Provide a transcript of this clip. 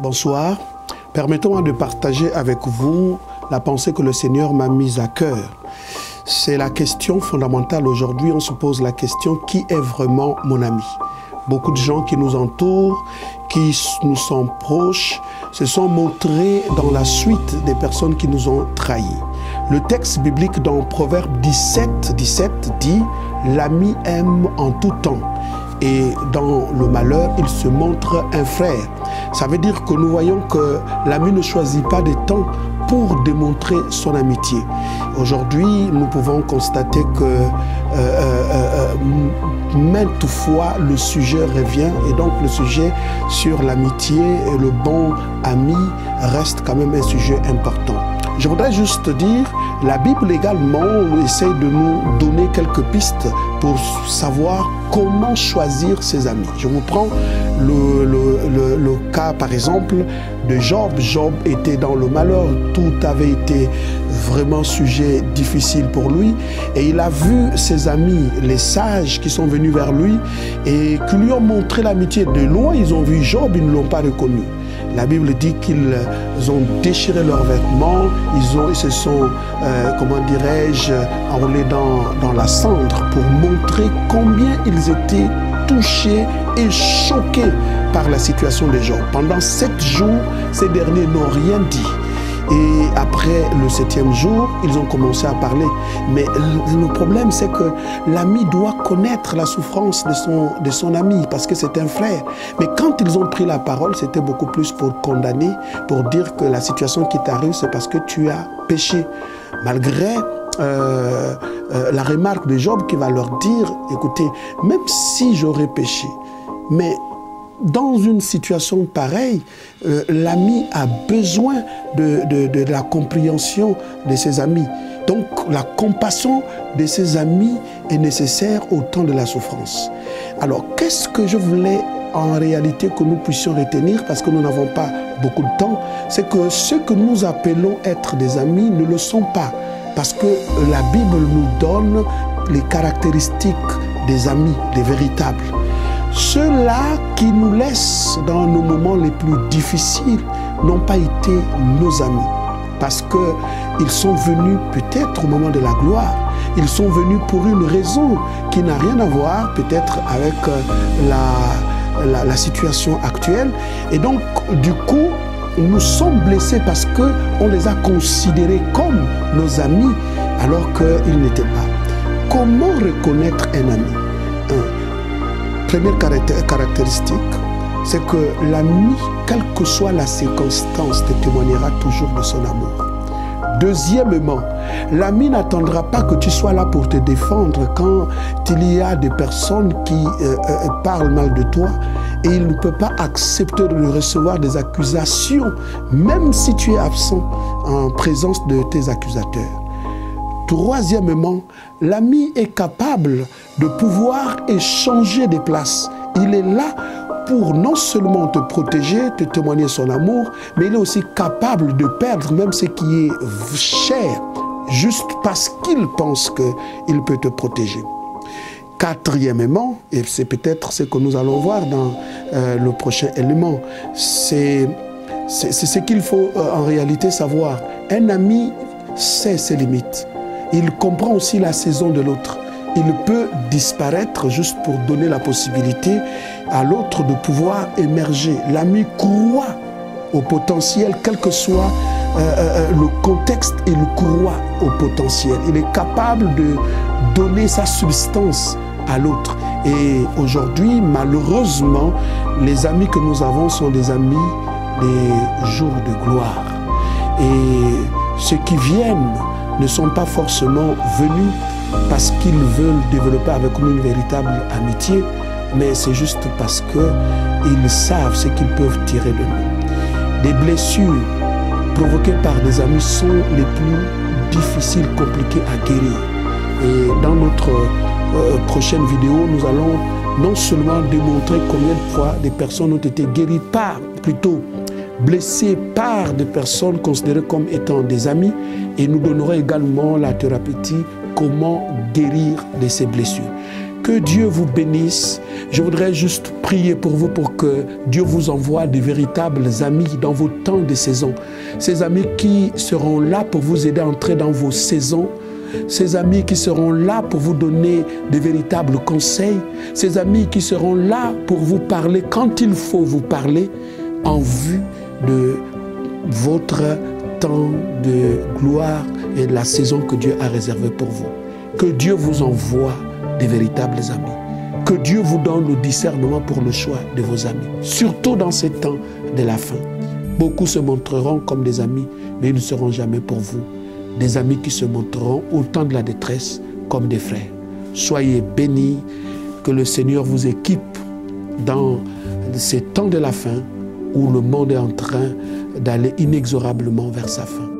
Bonsoir. Permettez-moi de partager avec vous la pensée que le Seigneur m'a mise à cœur. C'est la question fondamentale aujourd'hui. On se pose la question: qui est vraiment mon ami? Beaucoup de gens qui nous entourent, qui nous sont proches, se sont montrés dans la suite des personnes qui nous ont trahis. Le texte biblique dans Proverbe 17 dit « L'ami aime en tout temps, et dans le malheur, il se montre un frère ». Ça veut dire que nous voyons que l'ami ne choisit pas de temps pour démontrer son amitié. Aujourd'hui, nous pouvons constater que maintes fois le sujet revient, et donc le sujet sur l'amitié et le bon ami reste quand même un sujet important. Je voudrais juste dire, la Bible également essaie de nous donner quelques pistes pour savoir comment choisir ses amis. Je vous prends le cas par exemple de Job. Job était dans le malheur, tout avait été vraiment sujet difficile pour lui, et il a vu ses amis, les sages qui sont venus vers lui et qui lui ont montré l'amitié. De loin, ils ont vu Job, ils ne l'ont pas reconnu. La Bible dit qu'ils ont déchiré leurs vêtements, ils se sont, comment dirais-je, enroulés dans la cendre pour montrer combien ils étaient touchés et choqués par la situation de Job. Pendant 7 jours, ces derniers n'ont rien dit. Et après le 7e jour, ils ont commencé à parler. Mais le problème, c'est que l'ami doit connaître la souffrance de son ami, parce que c'est un frère. Mais quand ils ont pris la parole, c'était beaucoup plus pour condamner, pour dire que la situation qui t'arrive, c'est parce que tu as péché. Malgré la remarque de Job qui va leur dire, écoutez, même si j'aurais péché, mais dans une situation pareille, l'ami a besoin de la compréhension de ses amis. Donc la compassion de ses amis est nécessaire au temps de la souffrance. Alors qu'est-ce que je voulais en réalité que nous puissions retenir, parce que nous n'avons pas beaucoup de temps, c'est que ceux que nous appelons être des amis ne le sont pas, parce que la Bible nous donne les caractéristiques des amis, des véritables. Ceux-là qui nous laissent dans nos moments les plus difficiles n'ont pas été nos amis, parce qu'ils sont venus peut-être au moment de la gloire. Ils sont venus pour une raison qui n'a rien à voir peut-être avec la situation actuelle. Et donc, du coup, nous sommes blessés parce qu'on les a considérés comme nos amis alors qu'ils n'étaient pas. Comment reconnaître un ami? Première caractéristique, c'est que l'ami, quelle que soit la circonstance, te témoignera toujours de son amour. Deuxièmement, l'ami n'attendra pas que tu sois là pour te défendre quand il y a des personnes qui parlent mal de toi, et il ne peut pas accepter de recevoir des accusations, même si tu es absent en présence de tes accusateurs. Troisièmement, l'ami est capable de pouvoir échanger des places. Il est là pour non seulement te protéger, te témoigner son amour, mais il est aussi capable de perdre même ce qui est cher, juste parce qu'il pense qu'il peut te protéger. Quatrièmement, et c'est peut-être ce que nous allons voir dans le prochain élément, c'est ce qu'il faut en réalité savoir. Un ami sait ses limites. Il comprend aussi la saison de l'autre. Il peut disparaître juste pour donner la possibilité à l'autre de pouvoir émerger. L'ami croit au potentiel, quel que soit le contexte, il croit au potentiel. Il est capable de donner sa substance à l'autre. Et aujourd'hui, malheureusement, les amis que nous avons sont des amis des jours de gloire. Et ceux qui viennent ne sont pas forcément venus parce qu'ils veulent développer avec nous une véritable amitié, mais c'est juste parce qu'ils savent ce qu'ils peuvent tirer de nous. Des blessures provoquées par des amis sont les plus difficiles, compliquées à guérir. Et dans notre prochaine vidéo, nous allons non seulement démontrer combien de fois des personnes ont été guéries blessés par des personnes considérées comme étant des amis, et nous donnerons également la thérapeutique, comment guérir de ces blessures. Que Dieu vous bénisse. Je voudrais juste prier pour vous pour que Dieu vous envoie de véritables amis dans vos temps de saison. Ces amis qui seront là pour vous aider à entrer dans vos saisons. Ces amis qui seront là pour vous donner de véritables conseils. Ces amis qui seront là pour vous parler quand il faut vous parler en vue de votre temps de gloire et de la saison que Dieu a réservée pour vous. Que Dieu vous envoie de véritables amis. Que Dieu vous donne le discernement pour le choix de vos amis. Surtout dans ces temps de la fin. Beaucoup se montreront comme des amis, mais ils ne seront jamais pour vous des amis qui se montreront au temps de la détresse comme des frères. Soyez bénis, que le Seigneur vous équipe dans ces temps de la fin où le monde est en train d'aller inexorablement vers sa fin.